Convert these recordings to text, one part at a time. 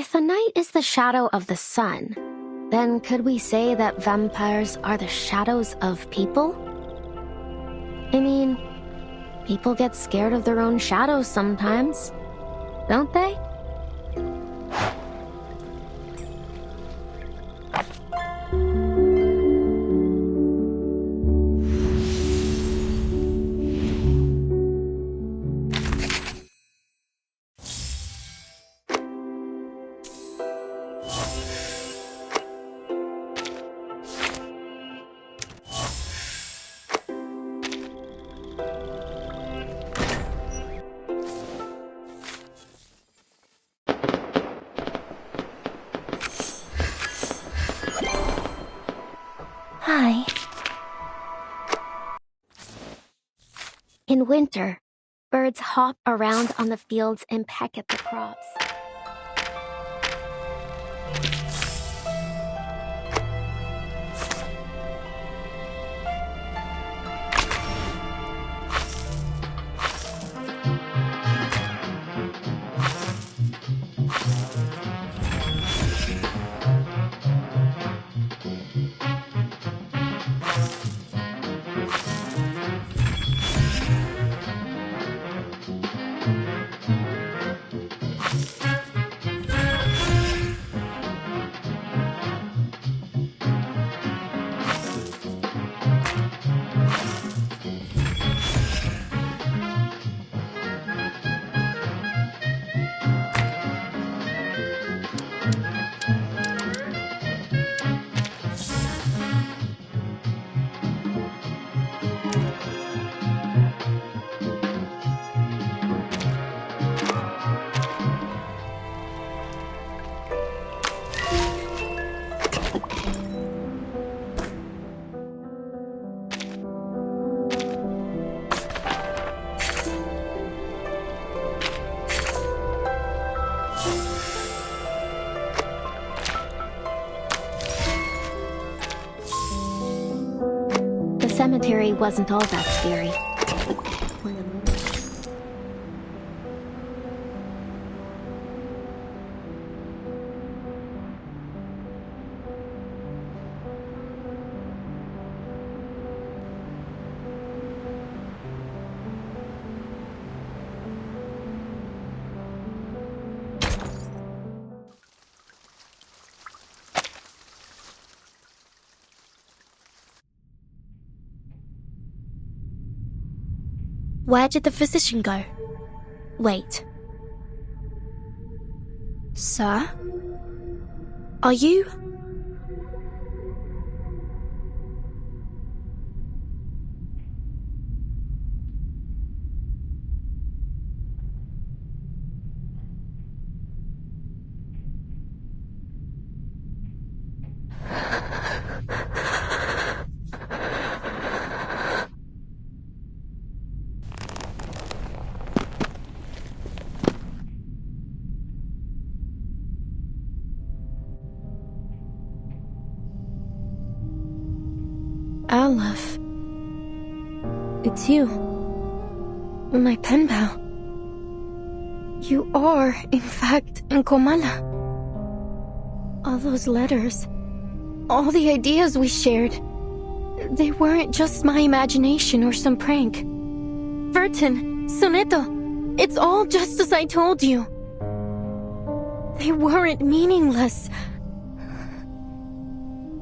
If a night is the shadow of the sun, then could we say that vampires are the shadows of people? I mean, people get scared of their own shadows sometimes, don't they? Hi. In winter, birds hop around on the fields and peck at the crops. The cemetery wasn't all that scary. When the moon... Where did the physician go? Wait. Sir? Are you... Aleph? It's you. My pen pal. You are, in fact, Nkomala. All those letters, all the ideas we shared, they weren't just my imagination or some prank. Vertin, Soneto, it's all just as I told you. They weren't meaningless.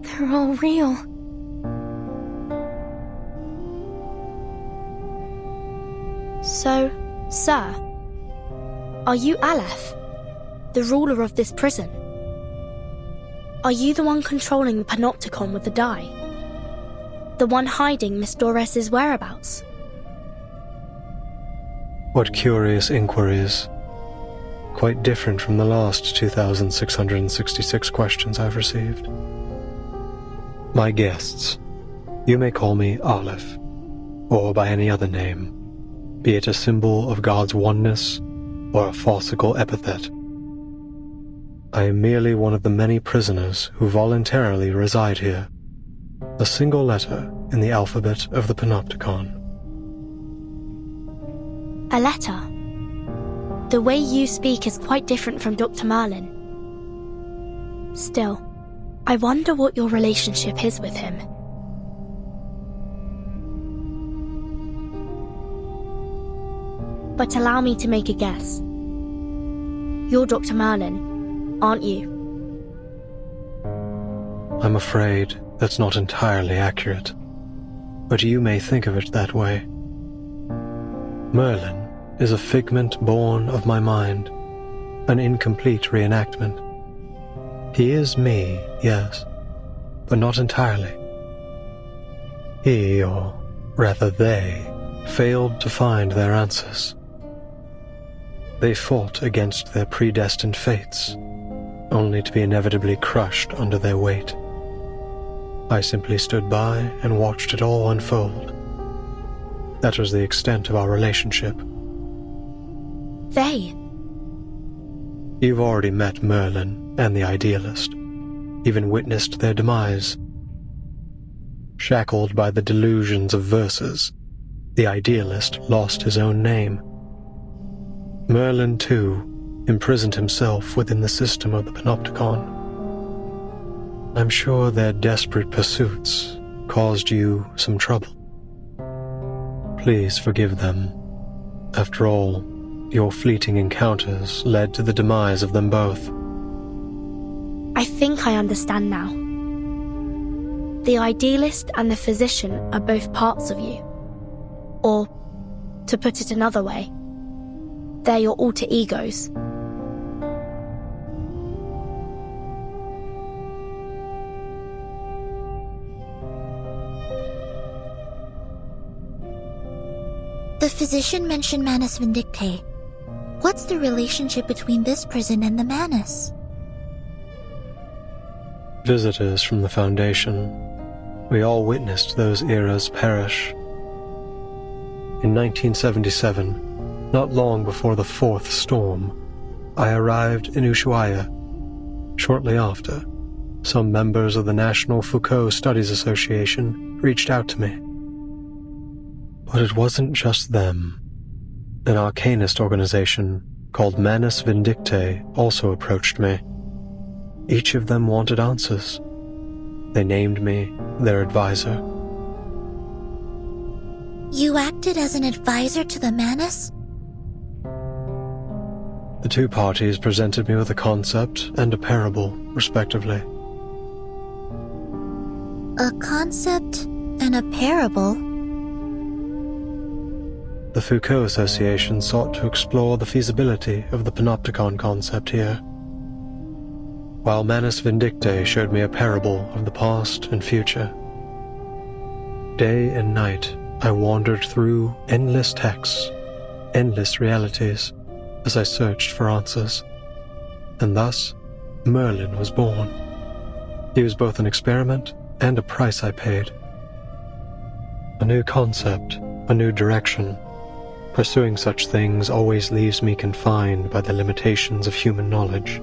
They're all real. So, sir, are you Aleph, the ruler of this prison? Are you the one controlling the Panopticon with the die? The one hiding Miss Dores's whereabouts? What curious inquiries. Quite different from the last 2,666 questions I've received. My guests, you may call me Aleph, or by any other name, be it a symbol of God's oneness or a farcical epithet. I am merely one of the many prisoners who voluntarily reside here, a single letter in the alphabet of the Panopticon. A letter? The way you speak is quite different from Dr. Merlin. Still, I wonder what your relationship is with him. But allow me to make a guess. You're Dr. Merlin, aren't you? I'm afraid that's not entirely accurate, but you may think of it that way. Merlin is a figment born of my mind, an incomplete reenactment. He is me, yes, but not entirely. He, or rather they, failed to find their answers. They fought against their predestined fates, only to be inevitably crushed under their weight. I simply stood by and watched it all unfold. That was the extent of our relationship. They? You've already met Merlin and the Idealist, even witnessed their demise. Shackled by the delusions of verses, the Idealist lost his own name. Merlin, too, imprisoned himself within the system of the Panopticon. I'm sure their desperate pursuits caused you some trouble. Please forgive them. After all, your fleeting encounters led to the demise of them both. I think I understand now. The Idealist and the Physician are both parts of you. Or, to put it another way, they're your alter egos. The Physician mentioned Manus Vindictae. What's the relationship between this prison and the Manus? Visitors from the Foundation. We all witnessed those eras perish. In 1977, not long before the fourth storm, I arrived in Ushuaia. Shortly after, some members of the National Foucault Studies Association reached out to me. But it wasn't just them. An arcanist organization called Manus Vindictae also approached me. Each of them wanted answers. They named me their advisor. You acted as an advisor to the Manus? The two parties presented me with a concept and a parable, respectively. A concept and a parable? The Foucault Association sought to explore the feasibility of the Panopticon concept here, while Manus Vindictae showed me a parable of the past and future. Day and night, I wandered through endless texts, endless realities, as I searched for answers. And thus, Merlin was born. He was both an experiment and a price I paid. A new concept, a new direction. Pursuing such things always leaves me confined by the limitations of human knowledge.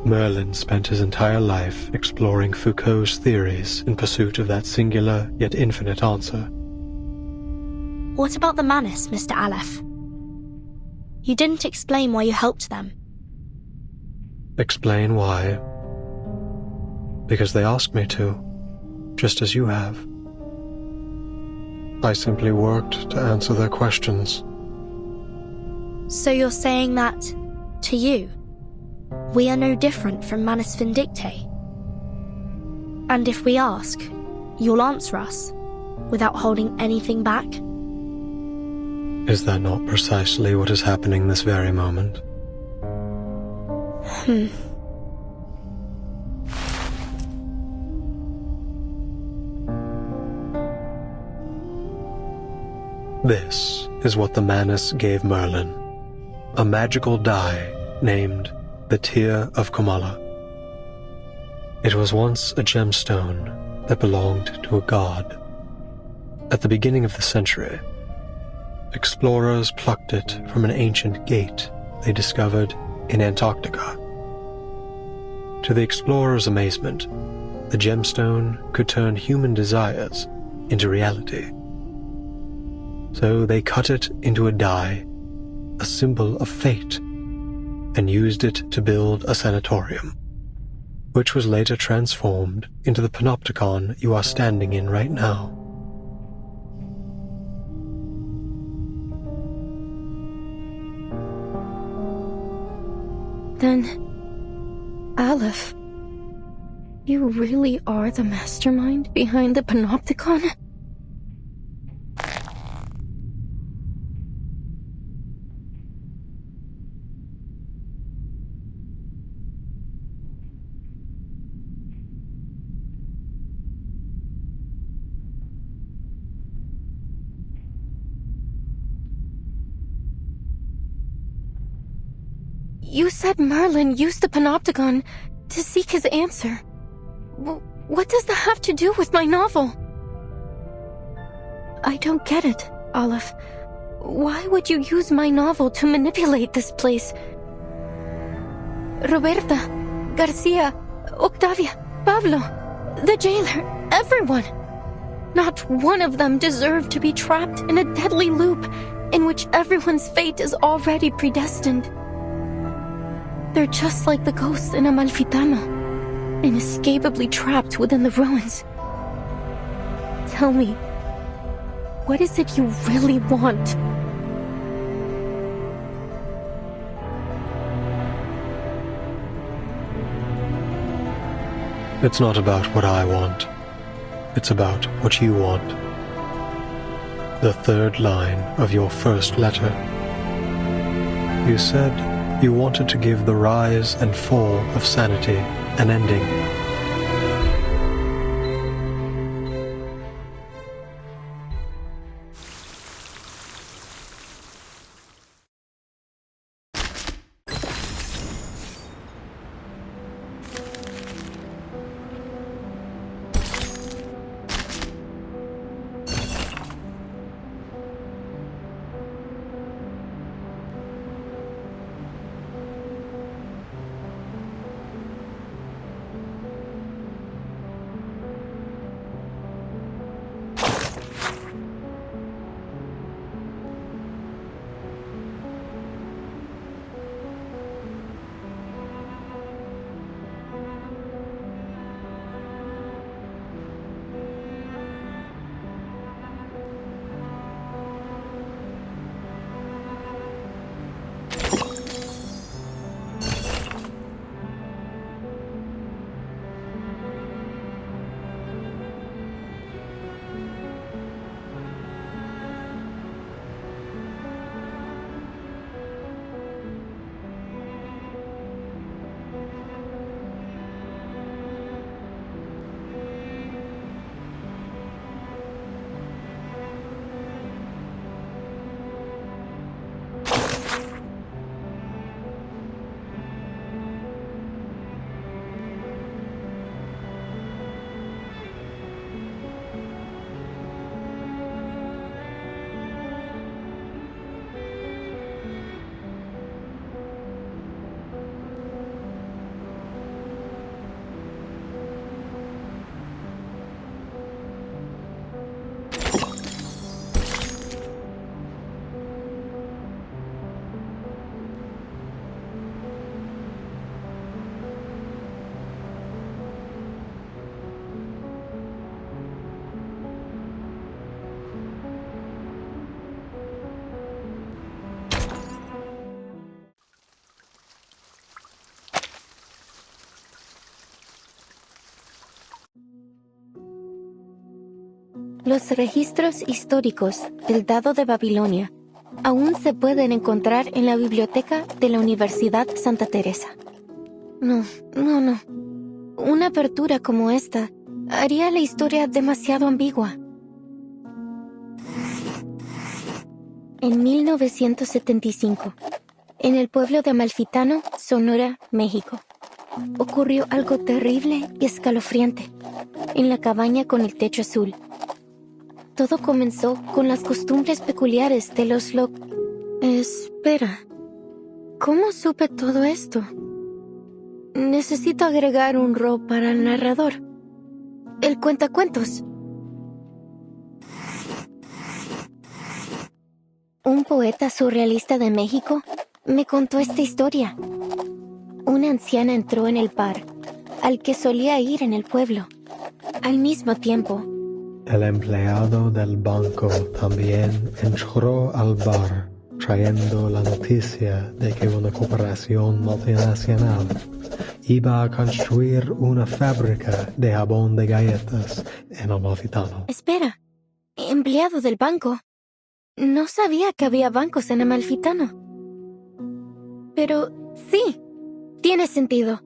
Merlin spent his entire life exploring Foucault's theories in pursuit of that singular yet infinite answer. What about the Manus, Mr. Aleph? You didn't explain why you helped them. Explain why? Because they asked me to, just as you have. I simply worked to answer their questions. So you're saying that, to you, we are no different from Manus Vindictae? And if we ask, you'll answer us, without holding anything back? Is that not precisely what is happening this very moment? This is what the Manus gave Merlin, a magical die named the Tear of Comala. It was once a gemstone that belonged to a god. At the beginning of the century, explorers plucked it from an ancient gate they discovered in Antarctica. To the explorers' amazement, the gemstone could turn human desires into reality. So they cut it into a die, a symbol of fate, and used it to build a sanatorium, which was later transformed into the panopticon you are standing in right now. Then, Aleph, you really are the mastermind behind the panopticon? You said Merlin used the panopticon to seek his answer. What does that have to do with my novel? I don't get it, Aleph. Why would you use my novel to manipulate this place? Roberta, Garcia, Octavia, Pablo, the jailer, everyone. Not one of them deserved to be trapped in a deadly loop in which everyone's fate is already predestined. They're just like the ghosts in Amalfitano, inescapably trapped within the ruins. Tell me, what is it you really want? It's not about what I want. It's about what you want. The third line of your first letter. You said you wanted to give the rise and fall of sanity an ending. Los registros históricos del Dado de Babilonia aún se pueden encontrar en la biblioteca de la Universidad Santa Teresa. No. Una apertura como esta haría la historia demasiado ambigua. En 1975, en el pueblo de Amalfitano, Sonora, México, ocurrió algo terrible y escalofriante en la cabaña con el techo azul. Todo comenzó con las costumbres peculiares de los Espera, ¿cómo supe todo esto? Necesito agregar un rol para el narrador. El cuentacuentos. Un poeta surrealista de México me contó esta historia. Una anciana entró en el bar, al que solía ir en el pueblo. Al mismo tiempo, El empleado del banco también entró al bar trayendo la noticia de que una corporación multinacional iba a construir una fábrica de jabón de galletas en Amalfitano. espera, empleado del banco. No sabía que había bancos en Amalfitano. Pero sí, tiene sentido.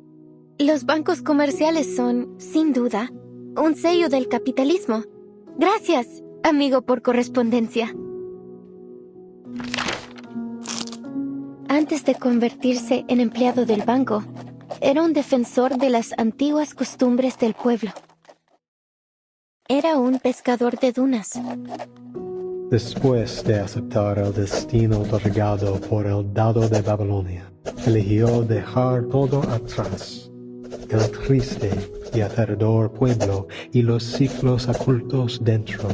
Los bancos comerciales son, sin duda, un sello del capitalismo. Gracias, amigo por correspondencia. Antes de convertirse en empleado del banco, era un defensor de las antiguas costumbres del pueblo. Era un pescador de dunas. Después de aceptar el destino otorgado por el dado de Babilonia, eligió dejar todo atrás, el triste y aterrador pueblo y los ciclos ocultos dentro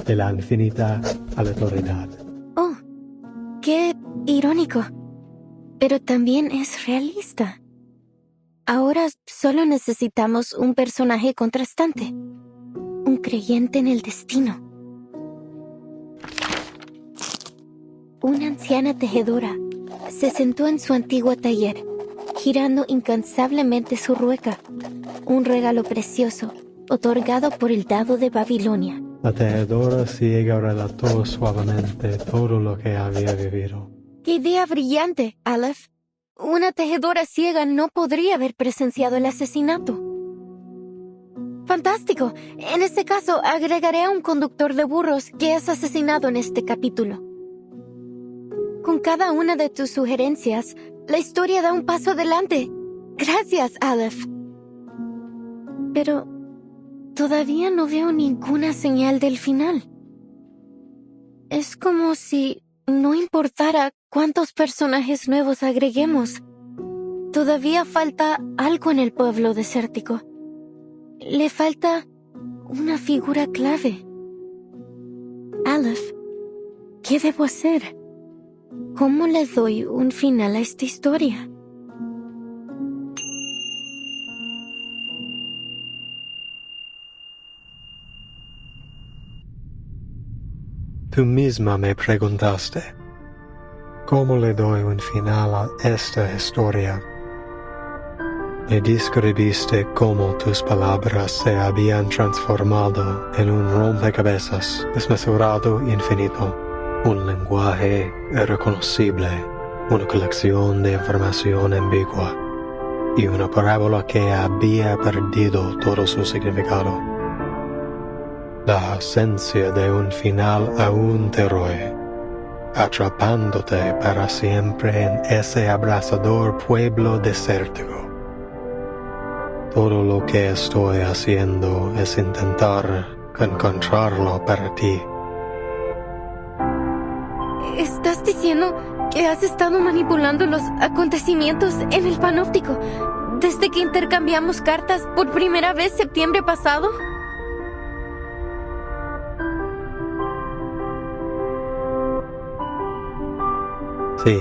de la infinita aleatoriedad. Oh, qué irónico. Pero también es realista. Ahora solo necesitamos un personaje contrastante, un creyente en el destino. Una anciana tejedora se sentó en su antiguo taller, girando incansablemente su rueca, un regalo precioso otorgado por el dado de Babilonia. La tejedora ciega relató suavemente todo lo que había vivido. ¡Qué idea brillante, Aleph! Una tejedora ciega no podría haber presenciado el asesinato. ¡Fantástico! En este caso, agregaré a un conductor de burros que es asesinado en este capítulo. Con cada una de tus sugerencias, la historia da un paso adelante. Gracias, Aleph. Pero todavía no veo ninguna señal del final. Es como si no importara cuántos personajes nuevos agreguemos. Todavía falta algo en el pueblo desértico. Le falta una figura clave. Aleph, ¿qué debo hacer? ¿Cómo le doy un final a esta historia? Tú misma me preguntaste, ¿cómo le doy un final a esta historia? Me describiste cómo tus palabras se habían transformado en un rompecabezas desmesurado e infinito, un lenguaje irreconocible, una colección de información ambigua y una parábola que había perdido todo su significado. La esencia de un final aún te roe, atrapándote para siempre en ese abrasador pueblo desértico. Todo lo que estoy haciendo es intentar encontrarlo para ti. ¿Estás diciendo que has estado manipulando los acontecimientos en el panóptico desde que intercambiamos cartas por primera vez septiembre pasado? Sí,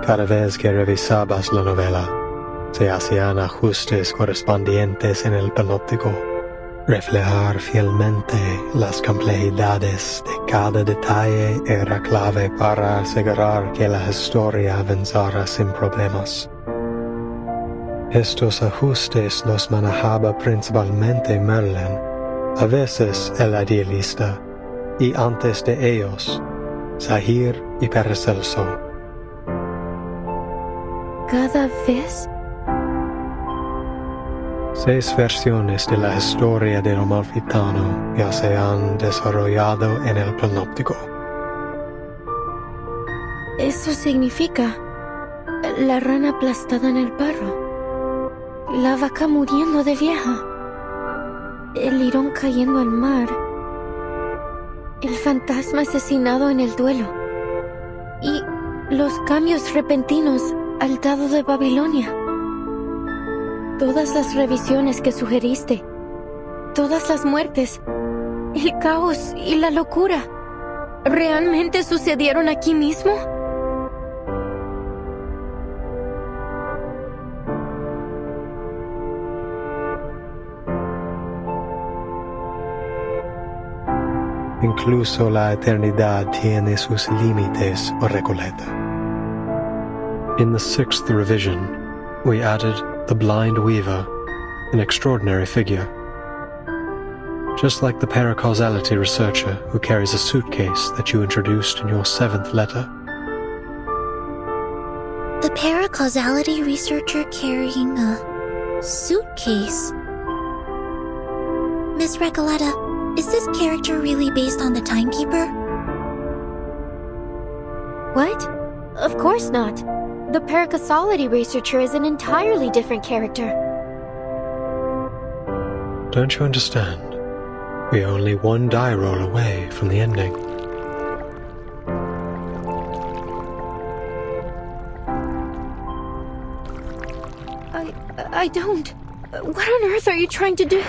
cada vez que revisabas la novela, se hacían ajustes correspondientes en el panóptico. Reflejar fielmente las complejidades de cada detalle era clave para asegurar que la historia avanzara sin problemas. Estos ajustes los manejaba principalmente Merlin, a veces el idealista, y antes de ellos, Zahir y Paracelso. ¿Cada vez? 6 versiones de la historia del Amalfitano ya se han desarrollado en el panóptico. Eso significa la rana aplastada en el barro, la vaca muriendo de vieja, el lirón cayendo al mar, el fantasma asesinado en el duelo y los cambios repentinos al dado de Babilonia. Todas las revisiones que sugeriste, todas las muertes, el caos y la locura, ¿realmente sucedieron aquí mismo? incluso la eternidad tiene sus límites, o Recoleta. In the 6th revision, we added the Blind Weaver, an extraordinary figure. Just like the paracausality researcher who carries a suitcase that you introduced in your 7th letter. The paracausality researcher carrying a suitcase. Miss Recoleta, is this character really based on the Timekeeper? What? Of course not. The paracausality researcher is an entirely different character. Don't you understand? We're only one die roll away from the ending. I don't. What on earth are you trying to do?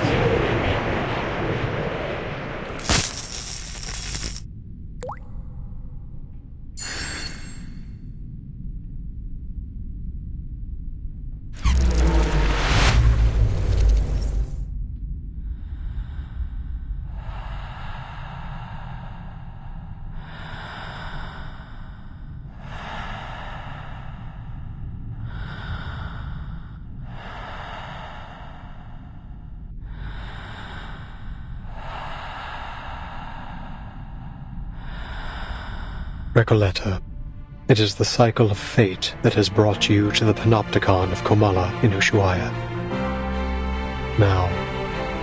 Recoleta, it is the cycle of fate that has brought you to the Panopticon of Comala in Ushuaia. Now,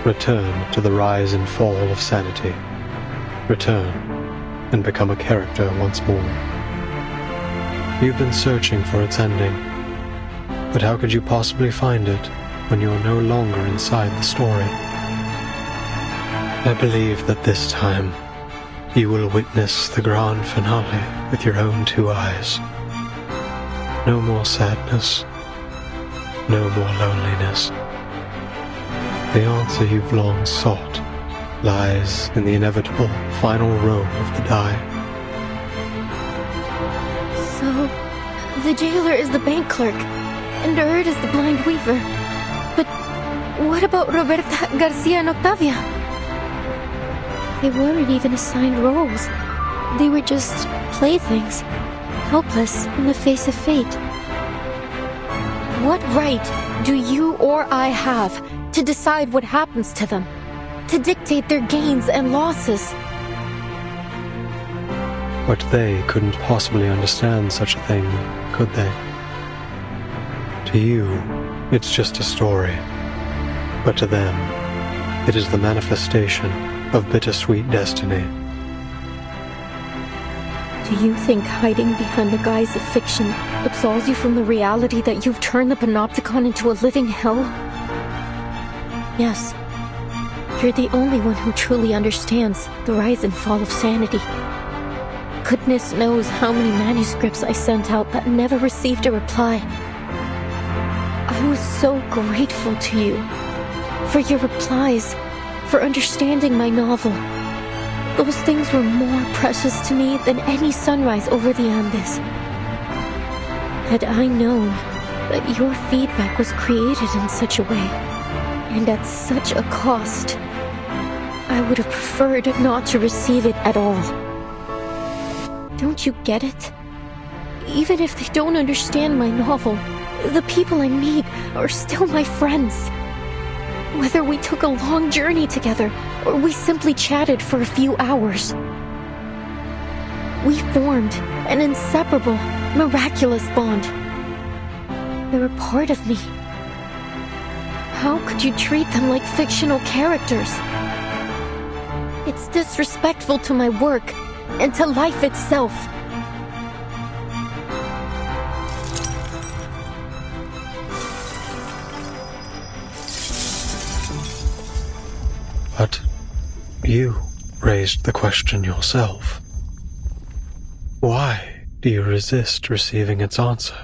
return to the rise and fall of sanity. Return and become a character once more. You've been searching for its ending, but how could you possibly find it when you're no longer inside the story? I believe that this time, you will witness the grand finale with your own 2 eyes. No more sadness. No more loneliness. The answer you've long sought lies in the inevitable final row of the die. So, the jailer is the bank clerk, and Erd is the blind weaver. But what about Roberta, Garcia, and Octavia? They weren't even assigned roles. They were just playthings, helpless in the face of fate. What right do you or I have to decide what happens to them? To dictate their gains and losses? But they couldn't possibly understand such a thing, could they? To you, it's just a story. But to them, it is the manifestation of bittersweet destiny. Do you think hiding behind the guise of fiction absolves you from the reality that you've turned the Panopticon into a living hell? Yes. You're the only one who truly understands the rise and fall of sanity. Goodness knows how many manuscripts I sent out that never received a reply. I was so grateful to you for your replies, for understanding my novel. Those things were more precious to me than any sunrise over the Andes. Had I known that your feedback was created in such a way, and at such a cost, I would have preferred not to receive it at all. Don't you get it? Even if they don't understand my novel, the people I meet are still my friends. Whether we took a long journey together, or we simply chatted for a few hours. We formed an inseparable, miraculous bond. They're a part of me. How could you treat them like fictional characters? It's disrespectful to my work, and to life itself. But you raised the question yourself. Why do you resist receiving its answer?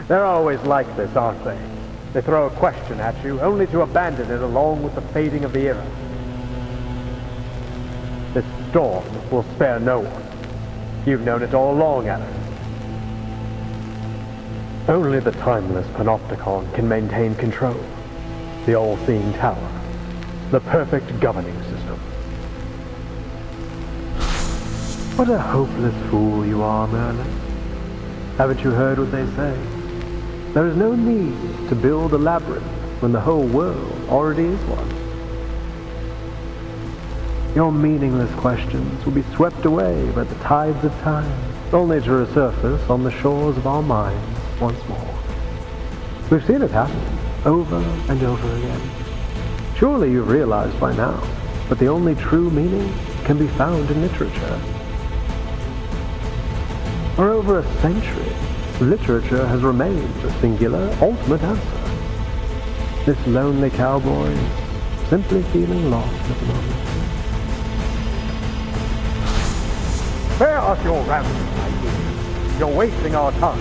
They're always like this, aren't they? They throw a question at you, only to abandon it along with the fading of the era. This storm will spare no one. You've known it all along, Alice. Only the timeless Panopticon can maintain control. The all-seeing tower. The perfect governing system. What a hopeless fool you are, Merlin. Haven't you heard what they say? There is no need to build a labyrinth when the whole world already is one. Your meaningless questions will be swept away by the tides of time, only to resurface on the shores of our minds once more. We've seen it happen, over and over again. Surely you've realized by now that the only true meaning can be found in literature. For over a century, literature has remained the singular, ultimate answer. This lonely cowboy is simply feeling lost at the moment. Spare us your ramblings, my dear. You're wasting our time.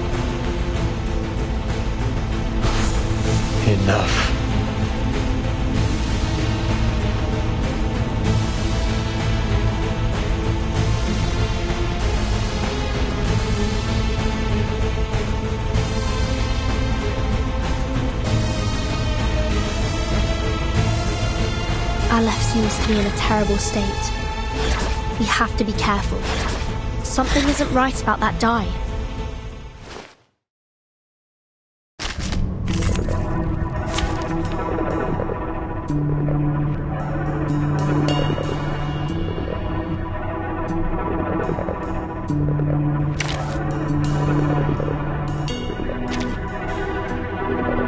Enough. Aleph seems to be in a terrible state. We have to be careful. Something isn't right about that die.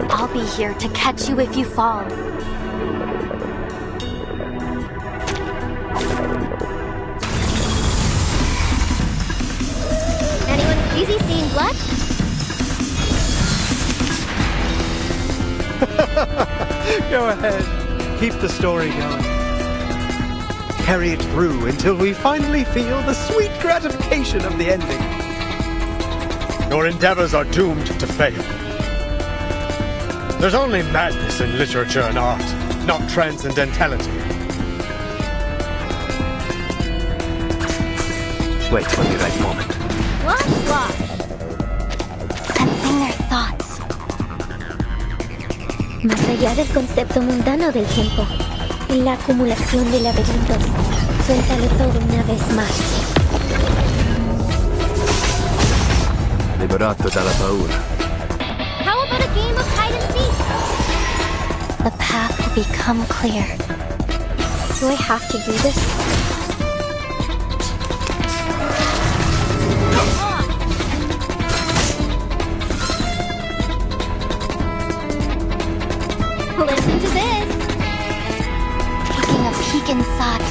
I'll be here to catch you if you fall. Anyone crazy seeing blood? Go ahead. Keep the story going. Carry it through until we finally feel the sweet gratification of the ending. Your endeavors are doomed to fail. There's only madness in literature and art, not transcendentality. Wait for the right moment. Wash, wash. Sensing their thoughts. Más allá del concepto mundano del tiempo, en la acumulación de laberintos, suéltalo todo una vez más. Liberato dalla paura. How about a game of hide and seek? The path will become clear. Do I have to do this? Listen to this. Taking a peek inside.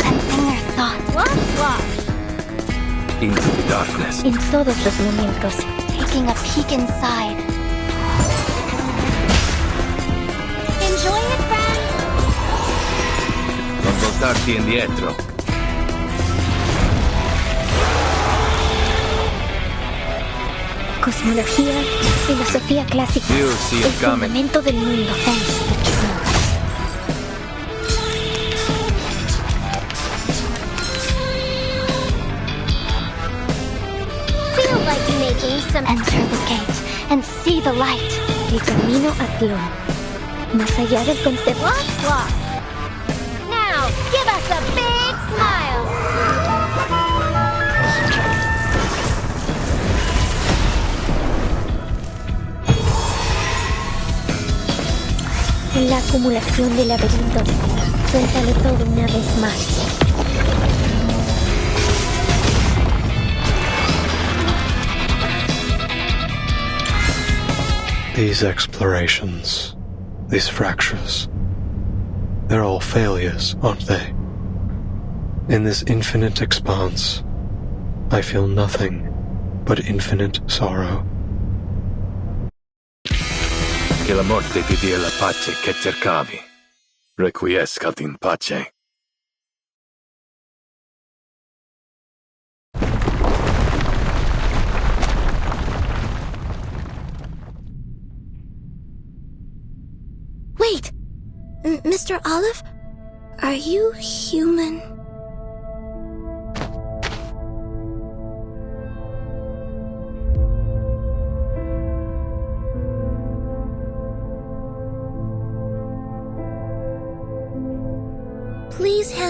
Sensing their thoughts. Wash, wash. Into the darkness. En todos los momentos. Taking a peek inside. Enjoy it, friends. Non voltarti indietro. Cosmología, filosofía clásica, You see it el coming. fundamento del mundo. Face the truth. Feel like making some. Enter the gate and see the light. El camino a Tlön. Más allá del concepto. Wash, wash. Now, give us a big smile. En la acumulación de laberintos, suéltalo todo una vez más. These explorations, these fractures, they're all failures, aren't they? In this infinite expanse, I feel nothing but infinite sorrow. Che la morte ti dia la pace che cercavi. Requiescat in pace. Wait! Mr. Olive? Are you human?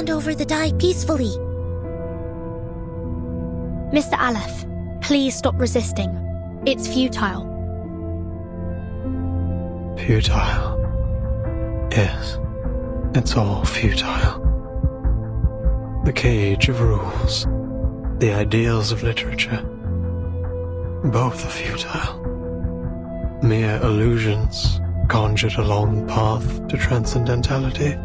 hand over the die peacefully. Mr. Aleph, please stop resisting. It's futile. Futile. Yes, it's all futile. The cage of rules, the ideals of literature, both are futile. Mere illusions conjured along the path to transcendentality.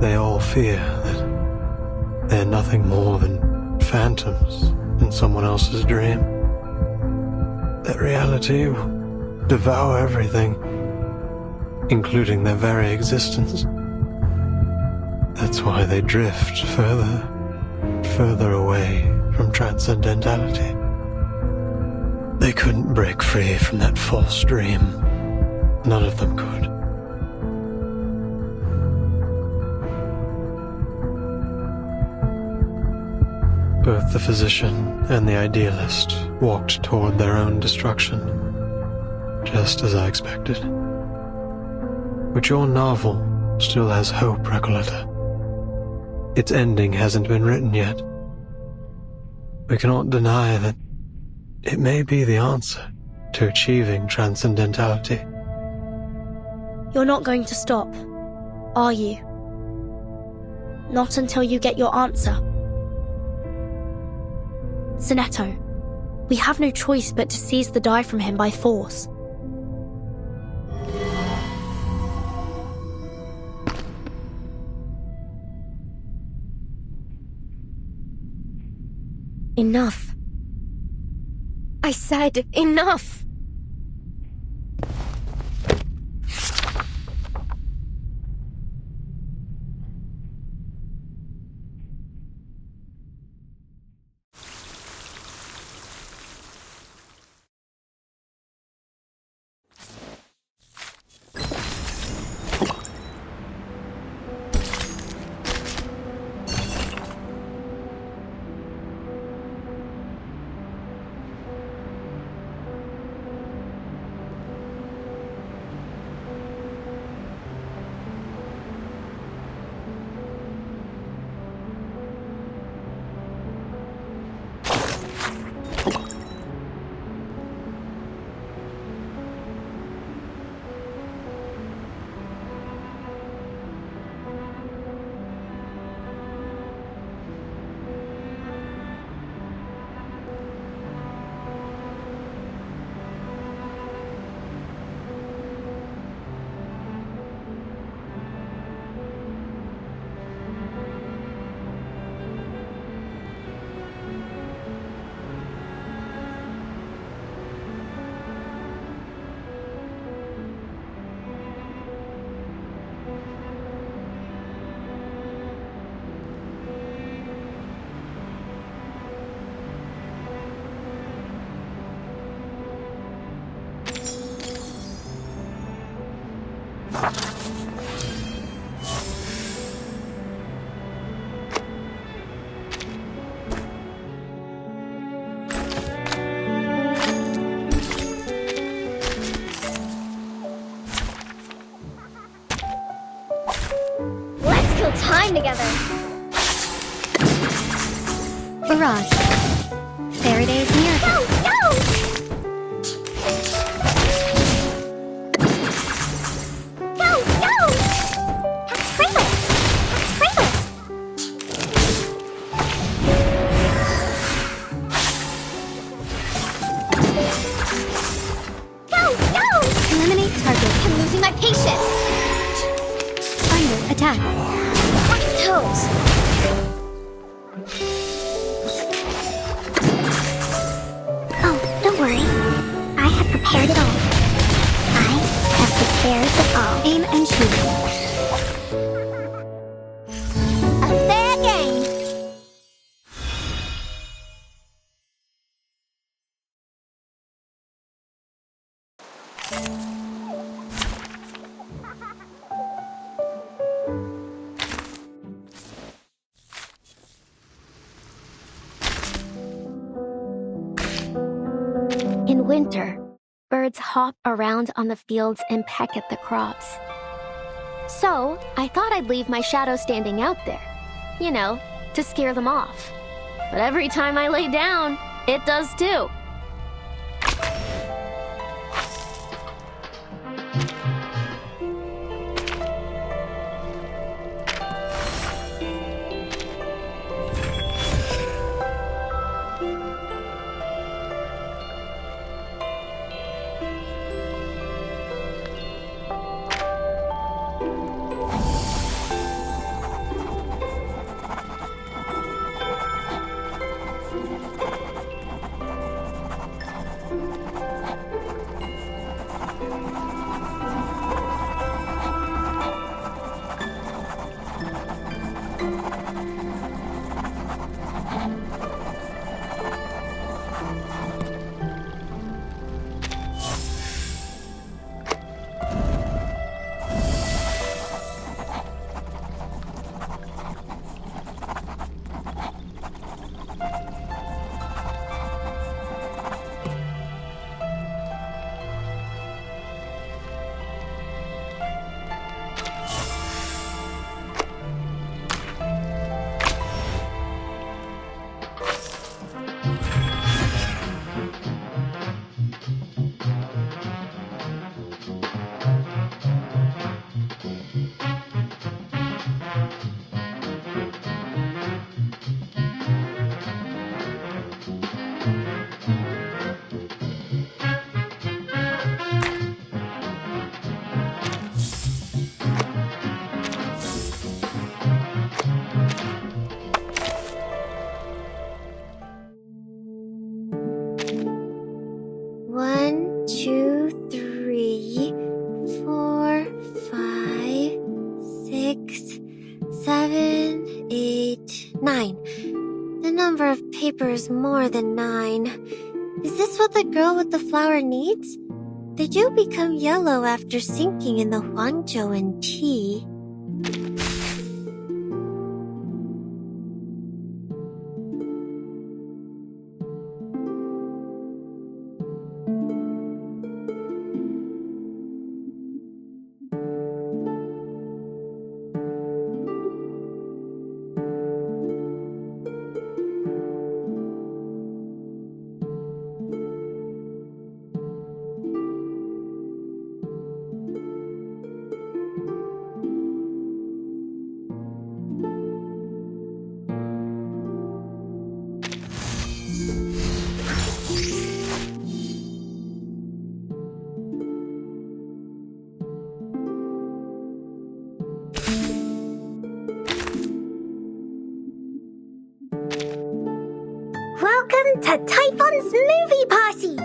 They all fear that they're nothing more than phantoms in someone else's dream. That reality will devour everything, including their very existence. That's why they drift further away from transcendentality. They couldn't break free from that false dream. None of them could. Both the physician and the idealist walked toward their own destruction, just as I expected. But your novel still has hope, Recoleta. Its ending hasn't been written yet. We cannot deny that it may be the answer to achieving transcendentality. You're not going to stop, are you? Not until you get your answer. Sonetto, we have no choice but to seize the die from him by force. Enough. I said enough! Time together. Barrage. Faraday's miracle. Go! Go! Go! Hex Cradle! Hex Cradle! Go! Go! Eliminate target. I'm losing my patience. Under attack. Toes. Oh, don't worry. I have prepared it all. I have prepared it all. Aim and shoot. A fair game. In winter, birds hop around on the fields and peck at the crops. So, I thought I'd leave my shadow standing out there. You know, to scare them off. But every time I lay down, it does too. One, two, 3, 4, 5, 6, 7, 8, 9. The number of papers more than 9. Is this what the girl with the flower needs? They do become yellow after sinking in the Huangzhouan tea. Welcome to Typhon's movie party!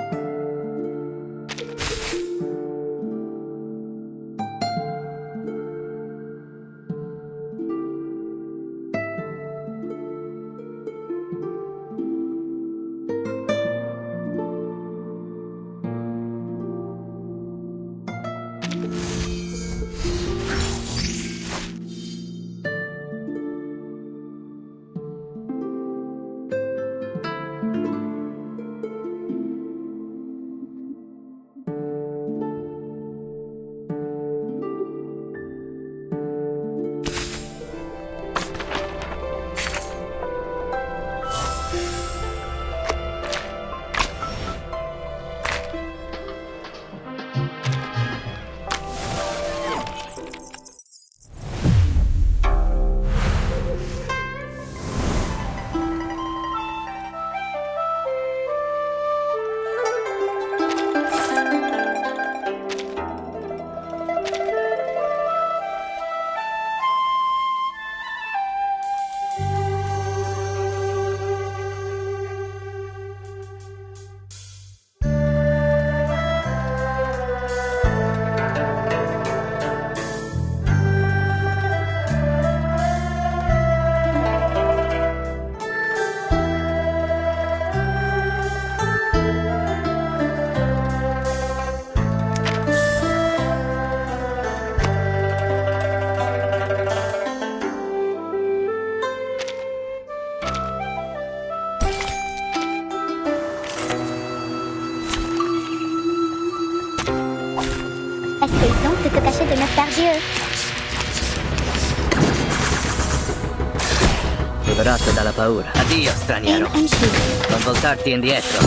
Essaye donc de te cacher de notre par Dieu. liberato dalla paura. Addio, straniero. Aim and shoot. Non voltarti indietro.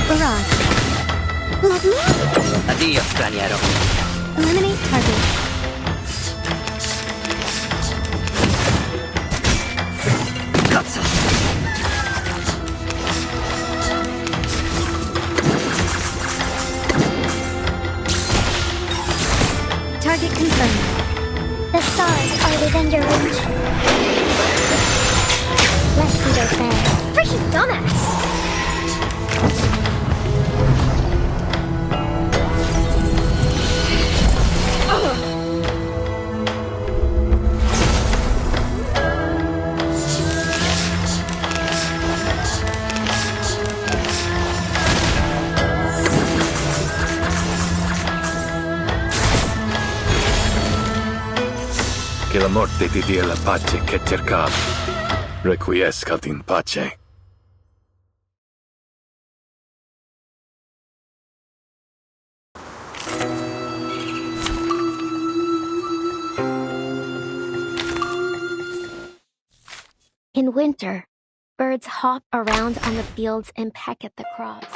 Barrage. Lovely. Addio, straniero. Eliminate target. Cazzo. Target confirmed. The stars are within your reach. Let's see their plan. Freaking dumbass! Che la morte ti dia la pace che cercavi. Requiescat in pace. In winter, birds hop around on the fields and peck at the crops.